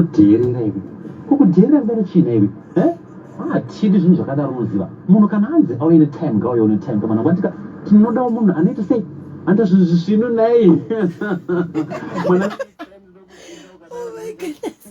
Kuderera kukuderera mbere china iwe chidi zvinhu zvakadaro unoziva munhu kana anzi auye netime ngauye netime kamana kwatika tinodawo munhu anoita sei anda zvino naye Oh my goodness.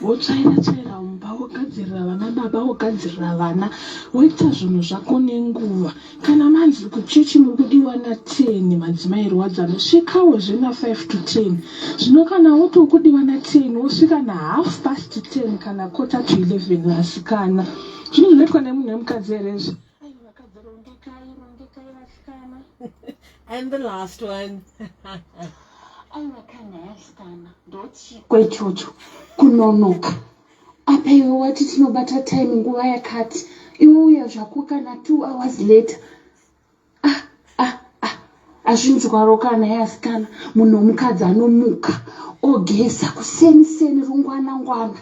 wotsvaira mumba wogadzirira vana baba wogadzirira vana woita zvinhu zvako nenguva kana manzi kuchechi muri kudiwa na10 madzimai rwadza anosvikawo zvina 5 to 10 zvino kana woto kudiwa na10 wosvika na10:30 kana 11:45 vasikana zvinhu zvinoitwa nemunhu wemukadzi here izvi. And the last one. Kwechocho kunonoka apa iwe wati tinobata time nguva yakati iwe uya zvako kana 2 hours later azvinzwaro kana yasikana munhu womukadzi anomuka ogeza kuseni rungwana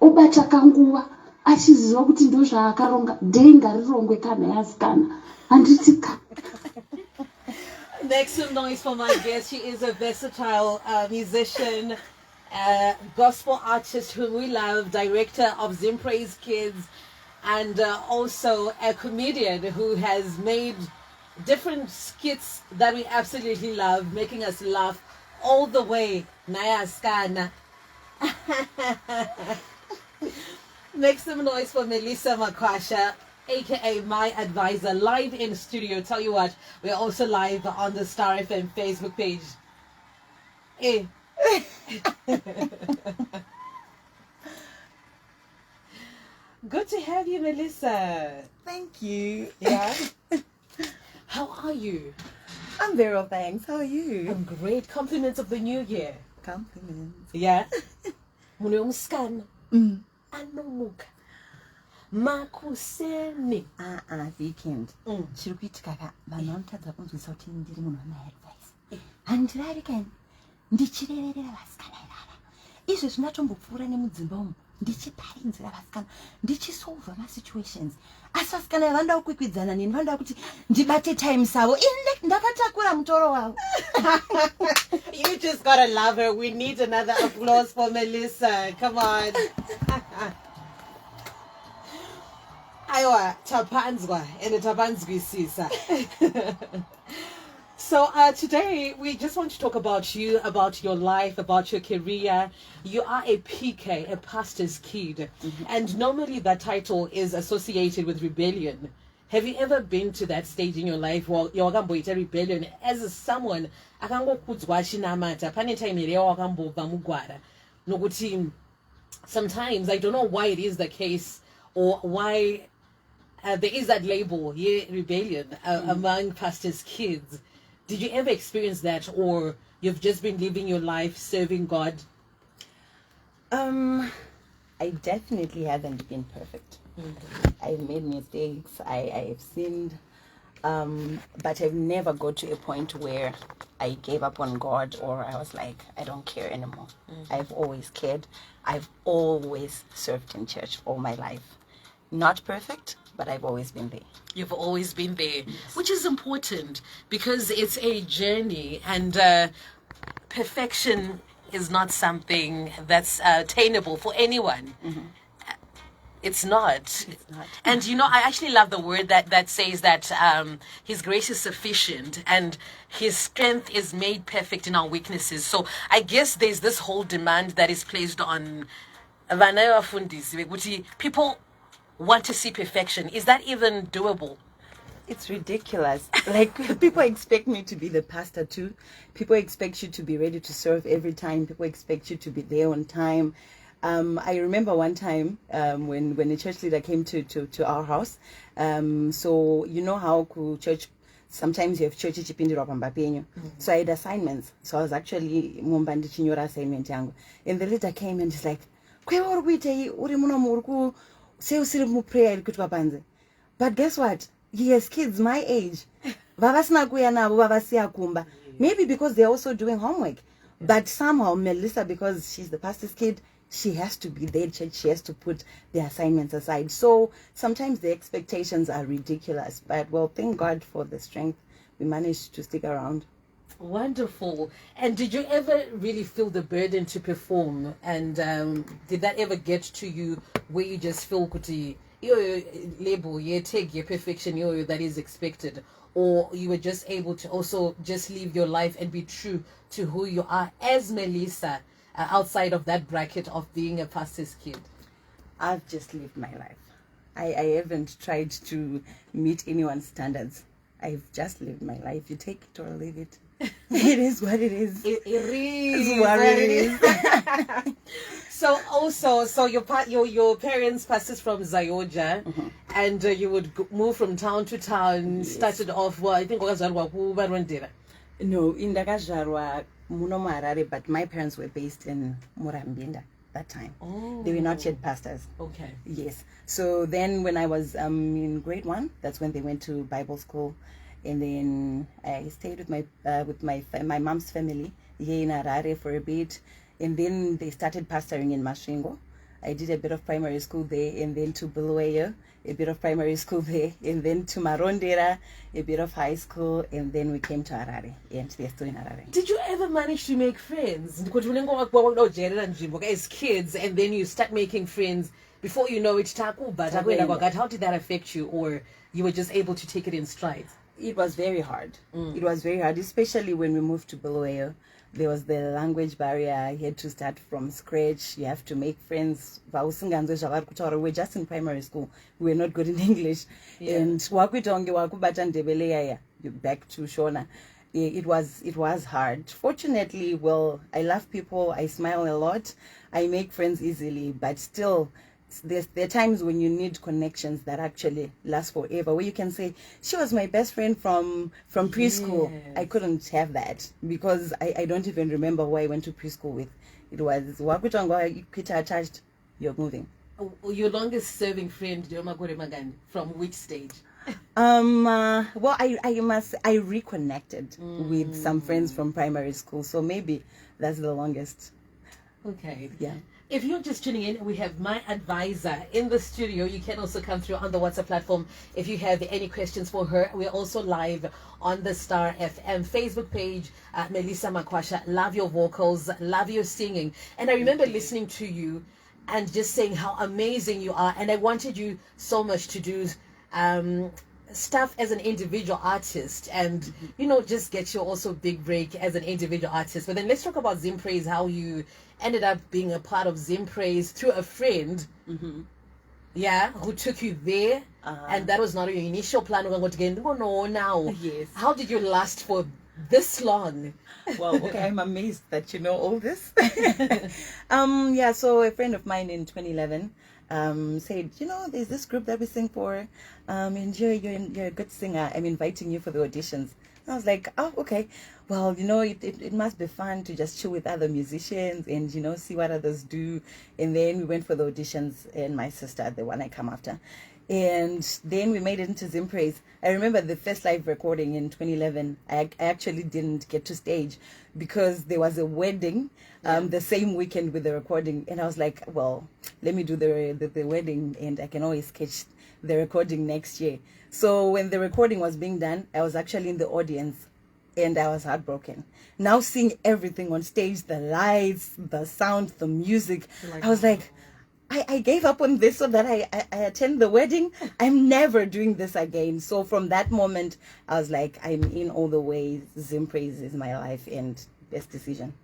obata kanguva achiziva kuti ndo zvaakaronga dei ngarirongwe kana yasikana handitika. Make some noise for my guest. She is a versatile musician, gospel artist whom we love, director of ZimPraise Kids, and also a comedian who has made different skits that we absolutely love, making us laugh all the way. Naya Skana. Make some noise for Mellisa Makwasha, aka Mai Advisor, live in studio. Tell you what, we're also live on the Star FM Facebook page. Hey. Good to have you, Mellisa. Thank you. Yeah. How are you? I'm very well, thanks. How are you? I'm great. Compliments of the new year. Compliments. Yeah. Muneumskan. Anomuka. Makuseni. Weekend. Chirikuitika vanhu vanotadza kunzwisa kuti ndiri munhu waMai Advisor. Handiri weekend ndichirerera vasikana ivava. Izvo zvinotombopfuura nemudzimba umu ndichiparidzira vasikana ndichisolva masituations. Asi vasikana vanoda kukwikwidzana neni vanoda kuti ndibate time savo ini ndakatakura mutoro wavo. You just gotta love her. We need another applause for Mellisa. Come on. Aiwa, tapanzwa and tapanzwisisa. So today we just want to talk about you, about your life, about your career. You are a PK, a pastor's kid, and normally that title is associated with rebellion. Have you ever been to that stage in your life where you're wakamboita rebellion as someone akangokudzwa chinamata pane time here wakambobva mugwara nokuti sometimes I don't know why it is the case or why there is that label, rebellion, among pastors' kids. Did you ever experience that, or you've just been living your life serving God? I definitely haven't been perfect. I've made mistakes. I've sinned, but I've never got to a point where I gave up on God or I was like, I don't care anymore. I've always cared. I've always served in church all my life. Not perfect, but I've always been there. You've always been there, yes. Which is important because it's a journey, and perfection is not something that's attainable for anyone. It's not. It's not. And you know, I actually love the word that says that His grace is sufficient and His strength is made perfect in our weaknesses. So I guess there's this whole demand that is placed on people want to see perfection. Is that even doable? It's ridiculous. Like, people expect me to be the pastor too. People expect you to be ready to serve every time. People expect you to be there on time. I remember one time when a church leader came to our house. So you know how church, sometimes you have church chipindirwa pamba penyu. So I had assignments. So I was actually mumbandi chinyora assignment yangu. And the leader came and he's like, "Kwewa uri kuita uri muno muri say usiri mu prayer irikuitwa panze." But guess what? He has kids my age. Vavasina kuya navo vavasiya kumba. Maybe because they're also doing homework. But somehow Mellisa, because she's the pastor's kid, she has to be there, church. She has to put the assignments aside. So sometimes the expectations are ridiculous. But, well, thank God for the strength. We managed to stick around. Wonderful. And did you ever really feel the burden to perform? And did that ever get to you where you just feel kuti your label, your take, your perfection, that is expected? Or you were just able to also just live your life and be true to who you are as Mellisa, outside of that bracket of being a pastor's kid? I've just lived my life. I haven't tried to meet anyone's standards. I've just lived my life. You take it or leave it. It is what it is. It is It's what it is. So also, so your parents pastors from Zayoja, and you would move from town to town. Yes. Started off, well, I think No, in Dagajarwa, Muno Marare, but my parents were based in Murambinda that time. Oh. They were not yet pastors. Okay. Yes. So then when I was in grade 1, that's when they went to Bible school. And then I stayed with my mom's family here in Harare for a bit. And then they started pastoring in Masvingo. I did a bit of primary school there, and then to Bulawayo, a bit of primary school there, and then to Marondera, a bit of high school, and then we came to Harare, and they're still in Harare. Did you ever manage to make friends? As kids, and then you start making friends. Before you know it, how did that affect you, or you were just able to take it in stride? It was very hard. It was very hard, especially when we moved to Bulawayo. There was the language barrier. You had to start from scratch. You have to make friends. We're just in primary school. We were not good in English. Yeah. And you're back to Shona. It was hard. Fortunately, well, I love people. I smile a lot. I make friends easily, but still, there are times when you need connections that actually last forever, where you can say, she was my best friend from preschool. Yes. I couldn't have that because I don't even remember who I went to preschool with. It was attached, you're moving. Your longest serving friend, from which stage? Well, I reconnected with some friends from primary school, so maybe that's the longest. Okay. Yeah. If you're just tuning in, we have Mai Advisor in the studio. You can also come through on the WhatsApp platform if you have any questions for her. We're also live on the Star FM Facebook page. Mellisa Makwasha, love your vocals, love your singing. And I remember listening to you and just saying how amazing you are. And I wanted you so much to do stuff as an individual artist and just get your also big break as an individual artist. But then let's talk about ZimPraise, how you ended up being a part of ZimPraise through a friend who took you there, and that was not your initial plan. Yes. How did you last for this long? Well, okay, I'm amazed that you know all this. So a friend of mine in 2011 said, there's this group that we sing for, and you're a good singer. I'm inviting you for the auditions. And I was like, oh, okay. Well, it must be fun to just chill with other musicians and, see what others do. And then we went for the auditions, and my sister, the one I come after. And then we made it into ZimPraise. I remember the first live recording in 2011. I actually didn't get to stage because there was a wedding the same weekend with the recording. And I was like, well, let me do the wedding, and I can always catch the recording next year. So when the recording was being done, I was actually in the audience, and I was heartbroken. Now seeing everything on stage, the lights, the sound, the music, I was like, I gave up on this so that I attend the wedding. I'm never doing this again. So from that moment, I was like, I'm in all the ways. ZimPraise is my life and best decision.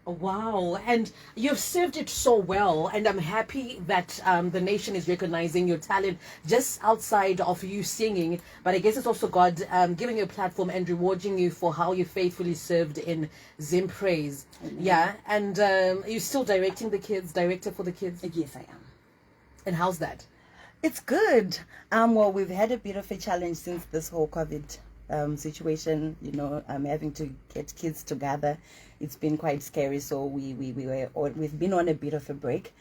Wow, and you've served it so well, and I'm happy that the nation is recognizing your talent just outside of you singing, but I guess it's also God giving you a platform and rewarding you for how you faithfully served in ZimPraise. Yeah, and you're still directing the kids, director for the kids? Yes, I am. And how's that? It's good. Well, we've had a bit of a challenge since this whole COVID situation, having to get kids together. It's been quite scary, so we've been on a bit of a break,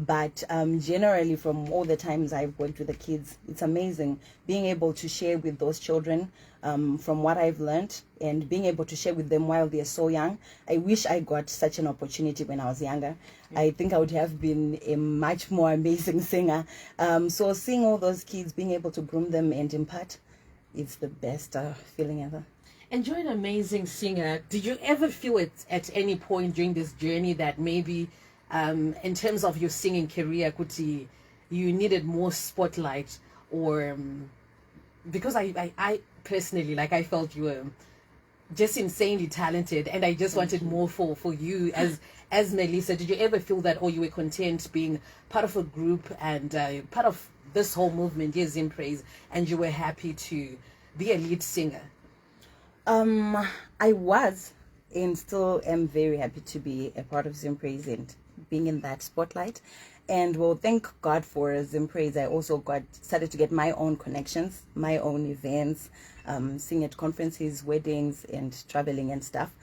But generally, from all the times I've worked with the kids, it's amazing being able to share with those children from what I've learned, and being able to share with them while they're so young. I wish I got such an opportunity when I was younger. I think I would have been a much more amazing singer. So seeing all those kids, being able to groom them and impart, it's the best feeling ever. And you're an amazing singer. Did you ever feel it at any point during this journey that maybe in terms of your singing career, Kuti, you needed more spotlight? Or because I personally, like, I felt you were just insanely talented, and I just wanted more for you as Mellisa. Did you ever feel that, or you were content being part of a group and part of this whole movement, yes, ZimPraise, and you were happy to be a lead singer? I was, and still am very happy to be a part of ZimPraise and being in that spotlight. And well, thank God for ZimPraise. I also started to get my own connections, my own events, sing at conferences, weddings, and traveling and stuff.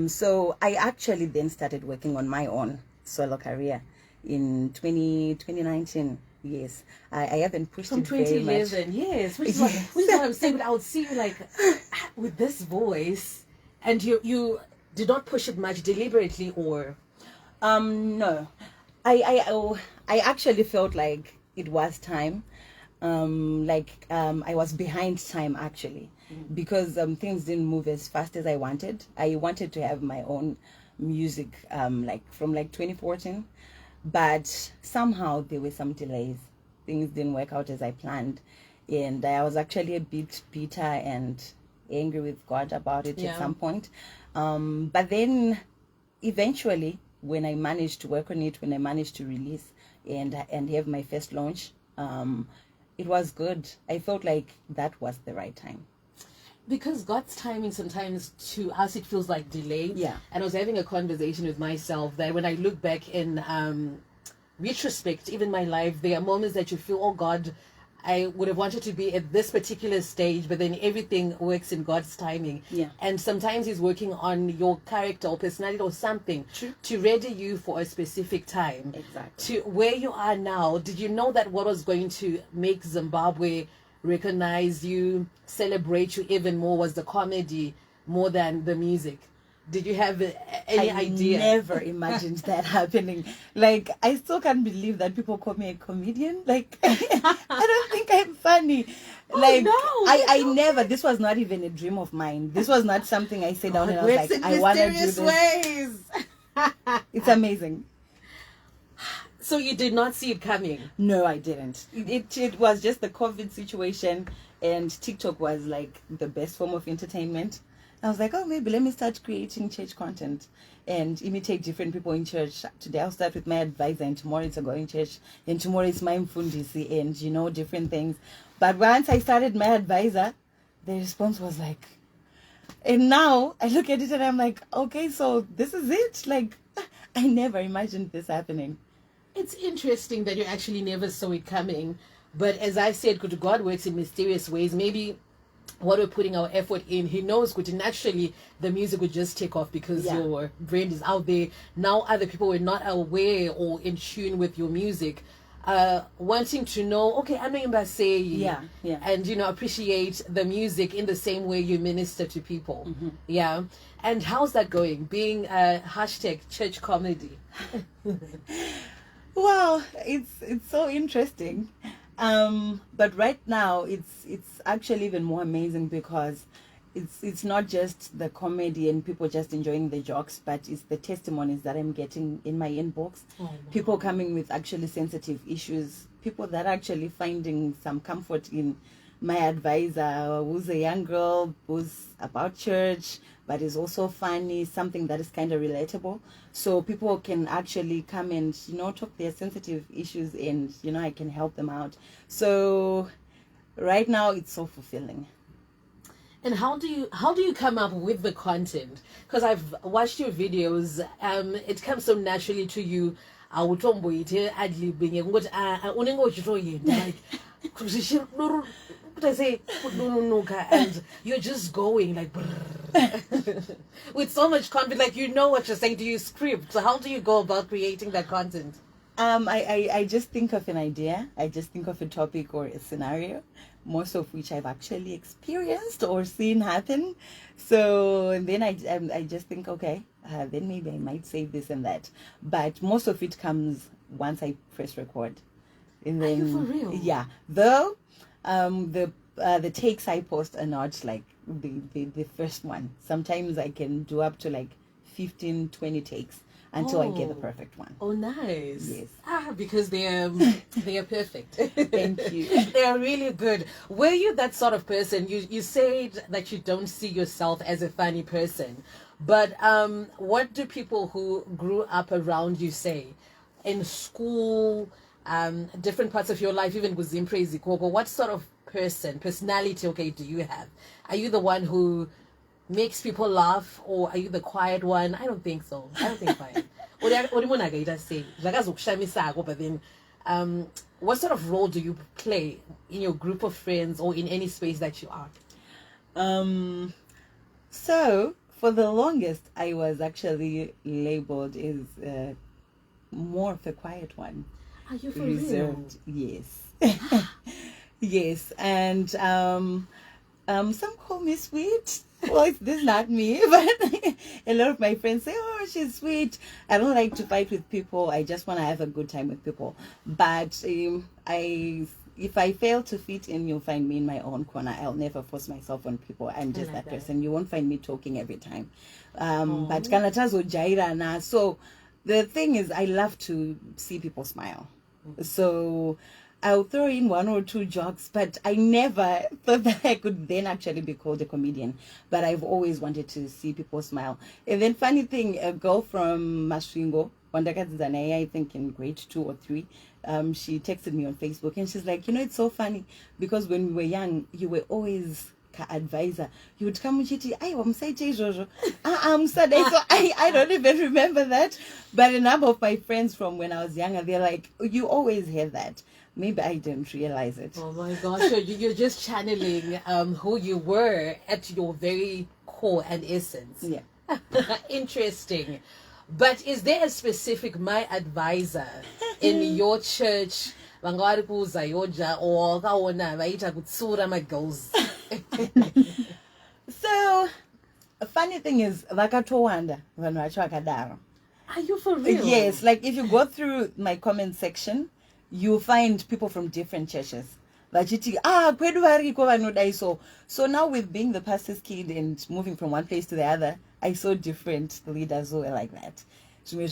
So I actually then started working on my own solo career in 2019. Yes, I haven't pushed From it very much. 2011, yes, which is what I'm saying. But I would see you like with this voice, and you did not push it much deliberately, or no, I actually felt like it was time. I was behind time actually, because things didn't move as fast as I wanted. I wanted to have my own music from 2014, but somehow there were some delays. Things didn't work out as I planned, and I was actually a bit bitter and angry with God about it at some point. But then eventually, when I managed to work on it, when I managed to release and have my first launch, it was good. I felt like that was the right time. because God's timing sometimes to us it feels like delayed. Yeah. And I was having a conversation with myself that when I look back in retrospect, even my life, there are moments that you feel, oh God, I would have wanted to be at this particular stage, but then everything works in God's timing. Yeah. And sometimes He's working on your character or personality or something to ready you for a specific time. Exactly. To where you are now, did you know that what was going to make Zimbabwe recognize you, celebrate you even more was the comedy more than the music? Did you have any idea? I never imagined that happening. Like, I still can't believe that people call me a comedian. Like, I don't think I'm funny. Like, no, I never, this was not even a dream of mine. This was not something I sat down and I was like, I want to do this. Ways. It's amazing. So you did not see it coming? No, I didn't. It was just the COVID situation, and TikTok was like the best form of entertainment. I was like, oh, maybe let me start creating church content and imitate different people in church. Today I'll start with Mai Advisor, and tomorrow it's a going church, and tomorrow it's my Mfundisi, and different things. But once I started Mai Advisor, the response was like, and now I look at it and I'm like, okay, so this is it. Like, I never imagined this happening. It's interesting that you actually never saw it coming. But as I said, God works in mysterious ways. Maybe what we're putting our effort in, He knows that naturally the music would just take off because your brand is out there. Now other people were not aware or in tune with your music, wanting to know, okay, I'm going say and appreciate the music in the same way you minister to people. Mm-hmm. Yeah. And how's that going? Being hashtag church comedy. Well, it's so interesting. But right now it's actually even more amazing because it's not just the comedy and people just enjoying the jokes, but it's the testimonies that I'm getting in my inbox. Oh, wow. People coming with actually sensitive issues, people that are actually finding some comfort in Mai Advisor, who's a young girl who's about church but is also funny, something that is kind of relatable. So people can actually come and, talk their sensitive issues and, I can help them out. So right now it's so fulfilling. And how do you come up with the content? Because I've watched your videos. It comes so naturally to you. And you're just going like with so much confidence, like what you're saying. Do you script? So how do you go about creating that content? I just think of an idea. I just think of a topic or a scenario, most of which I've actually experienced or seen happen. So then I just think, okay, then maybe I might say this and that. But most of it comes once I press record. And then, Are you for real? Yeah. Though the takes I post are not like the first one. Sometimes I can do up to like 15, 20 takes until I get the perfect one. Oh, nice. Yes. Because they are perfect. Thank you. They are really good. Were you that sort of person? You said that you don't see yourself as a funny person, but what do people who grew up around you say in school, different parts of your life, even with ZimPraise? What sort of personality, okay, do you have? Are you the one who makes people laugh, or are you the quiet one? I don't think so. I don't think quiet. What do you want to say? But then, what sort of role do you play in your group of friends or in any space that you are? So for the longest, I was actually labeled as more of a quiet one. Are you for reserved? real? Yes. Yes, and some call me sweet. Well, this is not me, but a lot of my friends say, "Oh, she's sweet." I don't like to fight with people. I just want to have a good time with people. But if I fail to fit in, you'll find me in my own corner. I'll never force myself on people. I'm just that person. You won't find me talking every time. But kanatazo jaira na. So the thing is, I love to see people smile. So I'll throw in one or two jokes, but I never thought that I could then actually be called a comedian. But I've always wanted to see people smile. And then funny thing, a girl from Masvingo, I think in grade 2 or 3, she texted me on Facebook and she's like, it's so funny because when we were young, you were always advisor. You would come and say, I'm saying Jojo. I'm sad. So I don't even remember that. But a number of my friends from when I was younger, they're like, you always hear that. Maybe I didn't realize it. Oh my gosh, you're just channeling who you were at your very core and essence. Yeah. Interesting. But is there a specific Mai Advisor in your church? Or my girls? So, a funny thing is, vakatowanda vanhu vacho vakadaro. Are you for real? Yes, like if you go through my comment section, you find people from different churches. Vachiti, kwedu variko vanodai so. So now with being the pastor's kid and moving from one place to the other, I saw different leaders who were like that. So I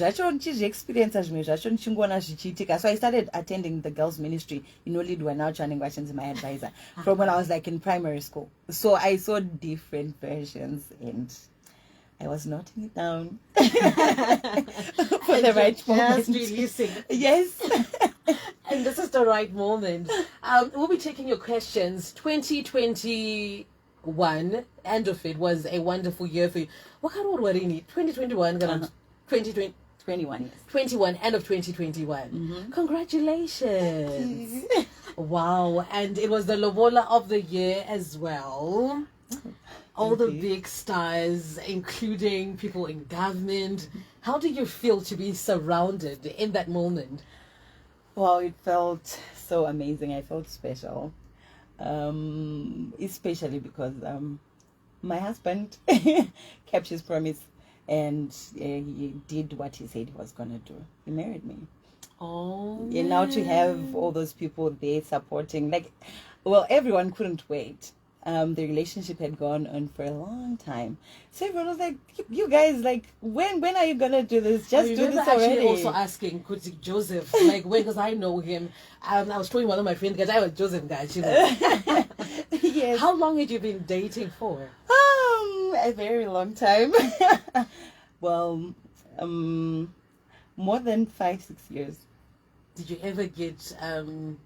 started attending the girls' ministry in Olidwa, now chanting questions in My Advisor, from when I was like in primary school. So I saw different versions and I was noting it down for the right moment. Just releasing. Yes. And this is the right moment. We'll be taking your questions. 2021, end of it, was a wonderful year for you. What kind of word do you need? 2021, 2020. 21, yes. 21, end of 2021. Mm-hmm. Congratulations. Wow. And it was the Lobola of the year as well. All the big stars, including people in government. How do you feel to be surrounded in that moment? Well, it felt so amazing. I felt special. Especially because my husband kept his promise. And he did what he said he was going to do. He married me. Oh. And now to have all those people there supporting, everyone couldn't wait. The relationship had gone on for a long time. So everyone was like, you guys, when are you going to do this? Just do this already. I also asking, could Joseph, when, because I know him. I was telling one of my friends, because I was Joseph guy. Yes. How long had you been dating for? A very long time. Well, more than 5-6 years. Did you ever get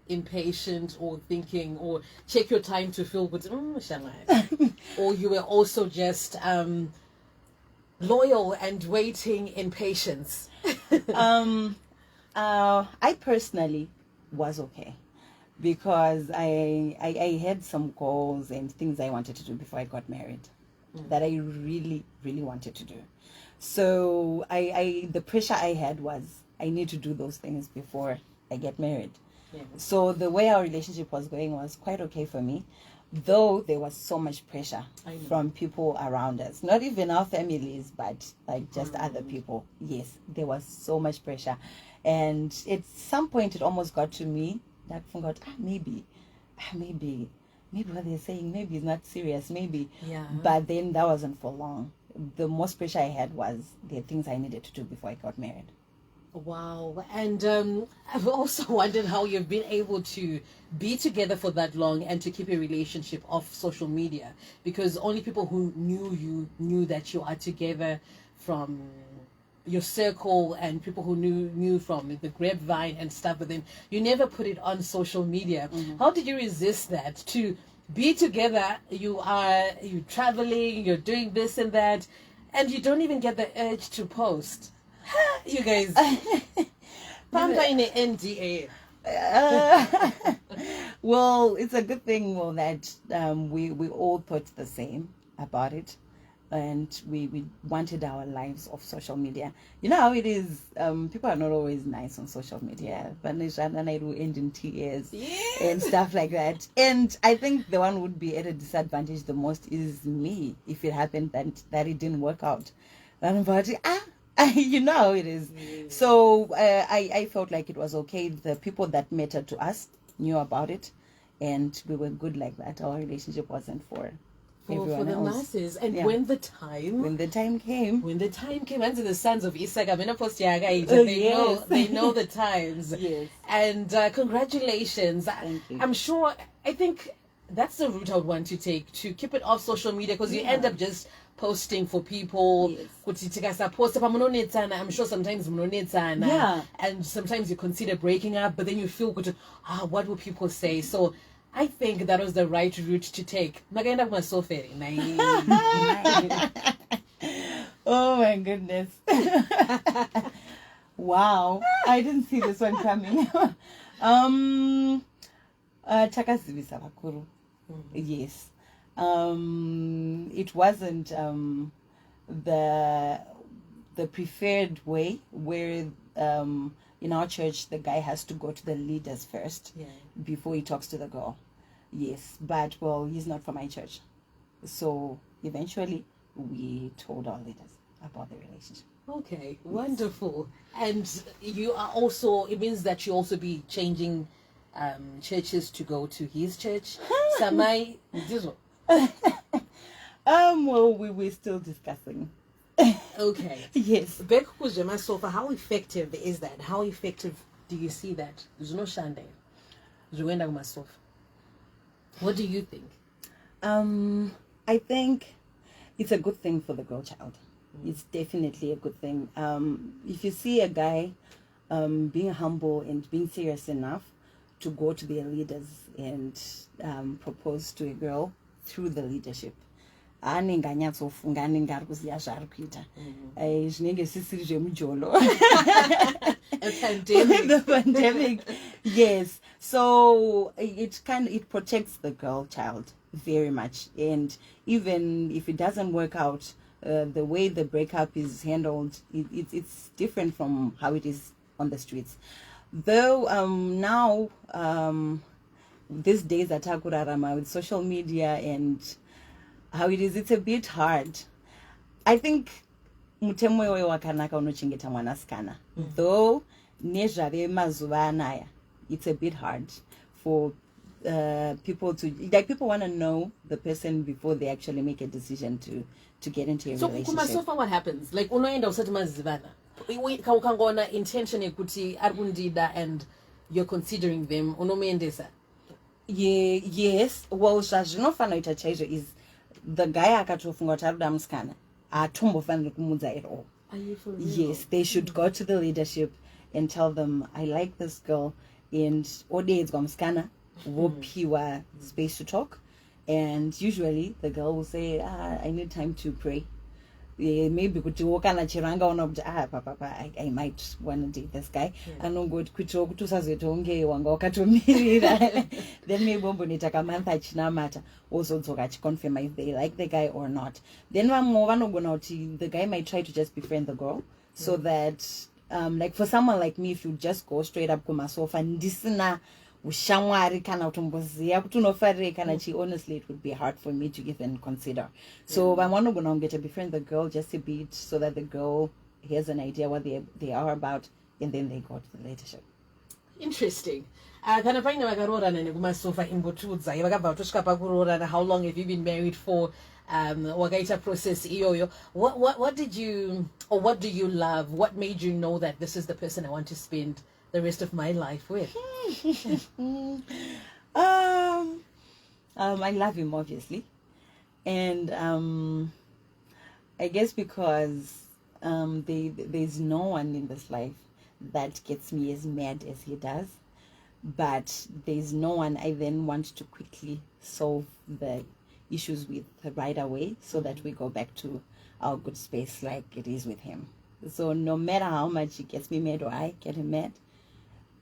impatient or thinking or check your time to feel good? Or you were also just loyal and waiting in patience? I personally was okay because I had some goals and things I wanted to do before I got married that I really, really wanted to do. So the pressure I had was I need to do those things before I get married. Yeah. So the way our relationship was going was quite okay for me, though there was so much pressure from people around us, not even our families, but like just other people. Yes, there was so much pressure. And at some point it almost got to me that I forgot, maybe what they're saying, maybe it's not serious, maybe. Yeah. But then that wasn't for long. The most pressure I had was the things I needed to do before I got married. Wow. And I've also wondered how you've been able to be together for that long and to keep a relationship off social media, because only people who knew you knew that you are together from your circle, and people who knew from the grapevine and stuff, but then you never put it on social media. How did you resist that, to be together? You're traveling, you're doing this and that, and you don't even get the urge to post. You guys, Pampa in the NDA. Well, it's a good thing, that we all thought the same about it, and we wanted our lives off social media. You know how it is. People are not always nice on social media, but I do end in tears and stuff like that. And I think the one would be at a disadvantage the most is me if it happened that it didn't work out. And about you know how it is. So I felt like it was okay. The people that mattered to us knew about it, and we were good like that. Our relationship wasn't for everyone the else. masses. And when the time came, and to the sons of Isaka, they know the times. Yes. And congratulations. Thank you. I'm sure, I think that's the route I would want to take, to keep it off social media, because you end up just posting for people. Yes. I'm sure sometimes and sometimes you consider breaking up, but then you feel good. What will people say? So I think that was the right route to take. Oh my goodness. Wow, I didn't see this one coming. Takazivisa bakuru. Yes. It wasn't the preferred way, where in our church the guy has to go to the leaders first before he talks to the girl. Yes, but he's not from my church, so eventually we told our leaders about the relationship. Okay, wonderful. And you are also, it means that you also be changing churches to go to his church. Samai, well, we're still discussing. Okay. Yes. Back kuzema sofa, how effective is that? How effective do you see that? There's no shande. What do you think? I think it's a good thing for the girl child. It's definitely a good thing. If you see a guy being humble and being serious enough to go to their leaders and propose to a girl through the leadership, the pandemic. Yes, so it protects the girl child very much. And even if it doesn't work out, the way the breakup is handled, it's different from how it is on the streets. Though now these days at Takurarama with social media and how it is, it's a bit hard. I think mutemo wewe wakanaka unochengeta mwanasikana. Though nezvave mazuva anaya, it's a bit hard for people to, like, people want to know the person before they actually make a decision to get into a relationship. So far what happens? Like unoenda usati mazivana. Ukangona intention yekuti arikundida and you're considering them, unomuendesa. Yes. Well, zvazvinofanoita chaizvo is the guy akatofunga kuti arikuda musikana atombofaniri kumudza at all. Are you for real? Yes, they should go to the leadership and tell them, I like this girl, and odedzwa musikana vopiwa space to talk. And usually the girl will say, I need time to pray. Maybe kuti wokana chiranga ona kuti papa I might want to date this guy. Anongoti kuitira kuti usazotonge wanga wakatomirira. Then maybe omboneta kamonth achinamata ozodzoka achiconfirm if they like the guy or not. Then vamwe vanogona kuti the guy might try to just befriend the girl so that like for someone like me, if you just go straight up to my sofa, ndisina ushamwari kana utomboziya kuti unofarire kana chi, honestly it would be hard for me to even consider. So I want to get to befriend the girl just a bit, so that the girl has an idea what they are about, and then they go to the relationship. Interesting. Kana paine vakarorana nekumasofa imbotudza vakabva vatosvika pakurorana. How long have you been married for? Wakaita process iyoyo. What did you, or what do you love? What made you know that this is the person I want to spend the rest of my life with? I love him, obviously, and I guess because there's no one in this life that gets me as mad as he does, but there's no one I then want to quickly solve the issues with right away, so that we go back to our good space like it is with him. So no matter how much he gets me mad or I get him mad,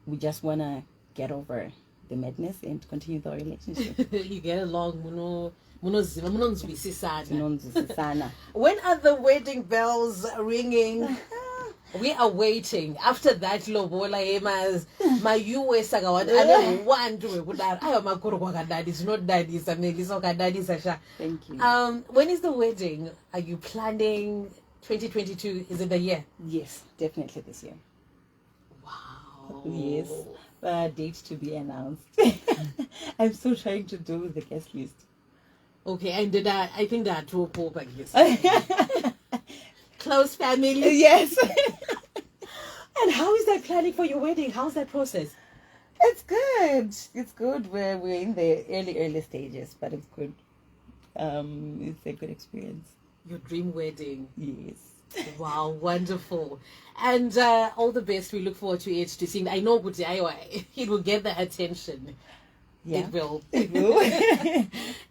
we just want to get over the madness and continue the relationship. You get along. Tinonzwisisana. When are the wedding bells ringing? We are waiting. After that, lobola emas my US agawan. I don't want to put that. I am a kurwa daddies, not daddies. I'm Mellisa daddies. Thank you. When is the wedding? Are you planning 2022? Is it the year? Yes, definitely this year. Wow. Yes, date to be announced. I'm still trying to do the guest list. Okay, and I think there are 2 Pope, I guess. Close family. Yes. And how is that planning for your wedding? How's that process? It's good. It's good. We're in the early stages, but it's good. It's a good experience. Your dream wedding. Yes. Wow, wonderful. And all the best. We look forward to it, to seeing. I know it will get the attention. Yeah. It will. It will.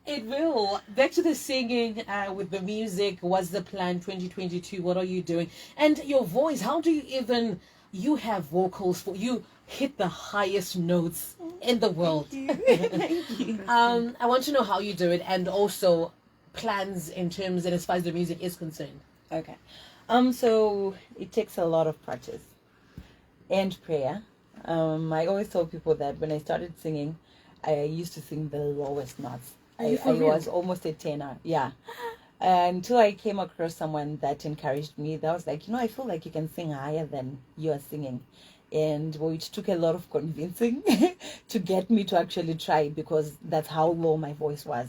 It will. Back to the singing, with the music. What's the plan 2022? What are you doing? And your voice, how do you even, you have vocals for, you hit the highest notes in the world. Thank you. I want to know how you do it, and also plans in terms, and as far as the music is concerned. Okay. So it takes a lot of practice and prayer. I always tell people that when I started singing, I used to sing the lowest notes. I was almost a tenor. Yeah. Until I came across someone that encouraged me. That was like, I feel like you can sing higher than you are singing. And it took a lot of convincing to get me to actually try, because that's how low my voice was.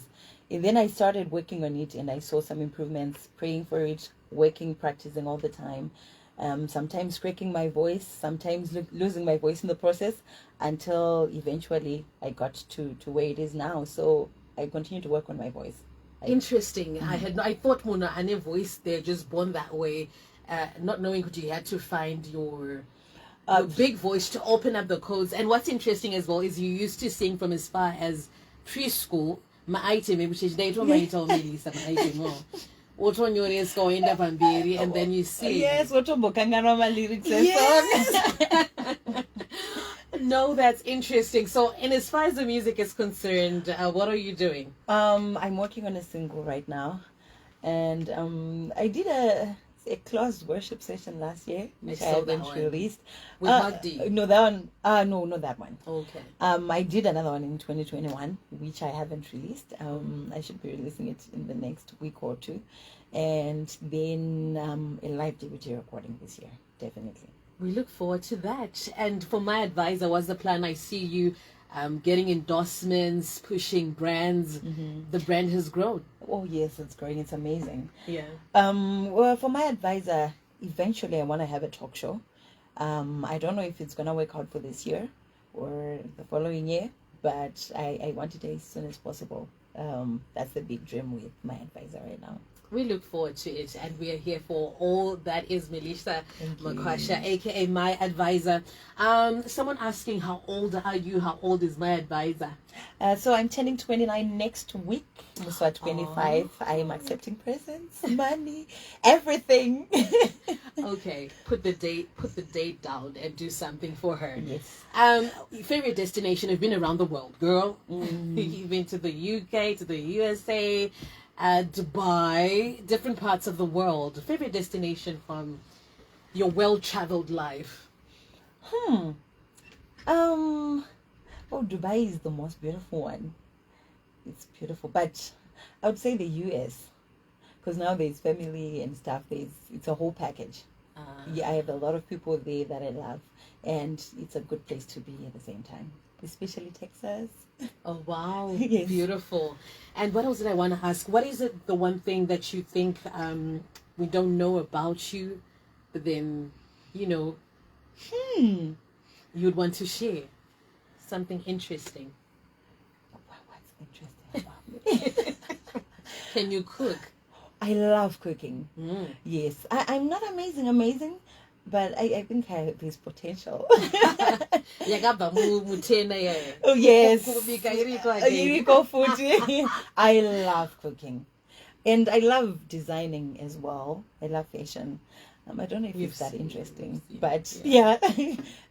And then I started working on it, and I saw some improvements, praying for it, working, practicing all the time. Sometimes cracking my voice, sometimes losing my voice in the process, until eventually I got to where it is now. So I continue to work on my voice. Interesting. I thought Mona and a voice, they're just born that way, not knowing that you had to find your big voice to open up the codes. And what's interesting as well is you used to sing from as far as preschool. My item, which is they told me Mellisa, my item. And then you see. Yes, what my lyrics. Yes. No, that's interesting. So, and as far as the music is concerned, what are you doing? I'm working on a single right now, and I did a closed worship session last year, which I haven't released. With Magdi? No, that one. No, not that one. Okay. I did another one in 2021, which I haven't released. I should be releasing it in the next week or two, and then a live DVD recording this year, definitely. We look forward to that. And for My Advisor, what's the plan? I see you getting endorsements, pushing brands. Mm-hmm. The brand has grown. Oh yes, it's growing. It's amazing. Yeah. Well, for My Advisor, eventually I want to have a talk show. I don't know if it's gonna work out for this year or the following year, but I want it as soon as possible. That's the big dream with My Advisor right now. We look forward to it, and we are here for all that is Mellisa Makwasha, aka My Advisor. Someone asking, how old are you? How old is My Advisor? So I'm turning 29 next week. So at 25, I am accepting presents, money, everything. Okay, put the date down and do something for her. Yes. Favorite destination? You've been around the world, girl. You've been to the UK, to the USA. Dubai, different parts of the world. Favorite destination from your well-traveled life? Oh, Dubai is the most beautiful one. It's beautiful, but I would say the US, because now there's family and stuff. It's a whole package. Yeah, I have a lot of people there that I love, and it's a good place to be at the same time, especially Texas. Oh, wow. Yes. Beautiful. And what else did I want to ask? What is it, the one thing that you think we don't know about you, but then, you'd want to share? Something interesting. What's interesting about me? Can you cook? I love cooking. Yes. I'm not amazing, but I think there's potential. Oh, yes. I love cooking. And I love designing as well. I love fashion. I don't know if it's that interesting, but yeah,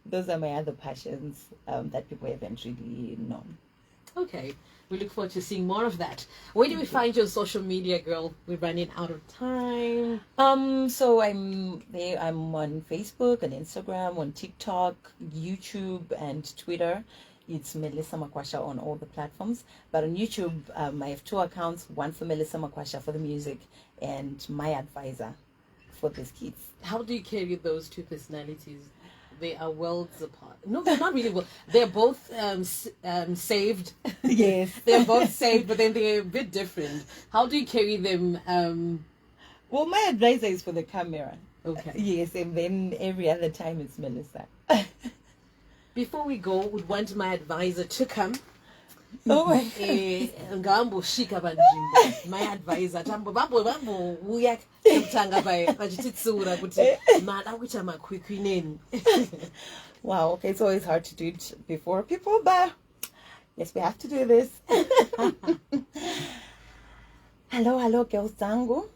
those are my other passions that people haven't really known. Okay, we look forward to seeing more of that. Where do we find your social media, girl? We're running out of time. So I'm there. I'm on Facebook and Instagram, on TikTok, YouTube, and Twitter. It's Mellisa Makwasha on all the platforms. But on YouTube, I have 2 accounts. One for Mellisa Makwasha for the music, and Mai Advisor for the kids. How do you carry those 2 personalities? They are worlds apart. No, they're not really. They're both saved. Yes. They're both saved, but then they're a bit different. How do you carry them? Well, my advisor is for the camera. Okay. Yes, and then every other time it's Mellisa. Before we go, would want my advisor to come. Oh my Ngambo shika banjimbo. My advisor tambo bambo uya kutanga bachitsura kuti mara kuita makwikwi. Wow, okay, it's always hard to do it before people, but yes, we have to do this. Hello, girls zangu.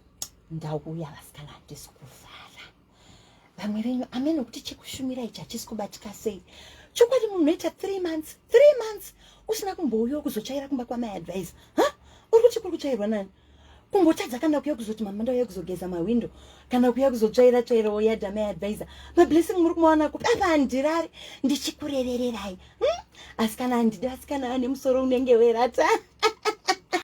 Ndauya vasikana ndisikuvala. Vamwe venyu amene kuti chekushumira ichi hachisikubatika sei. Chokwadi munhu unoita 3 months usina kumbouya kuzochaira kumba kwa Mai Advisor. Uri kuti kuri kuchairwa nani? Kumbotadza kana kuya kuzoti mama ndauya kuzogeza mawindo kana kuya kuzotsvaira yadha Mai Advisor. Mablessing muri kumaona kuti apa handirari ndichikurerererai. Asi kana handidi, asi kana ane musoro unenge werata.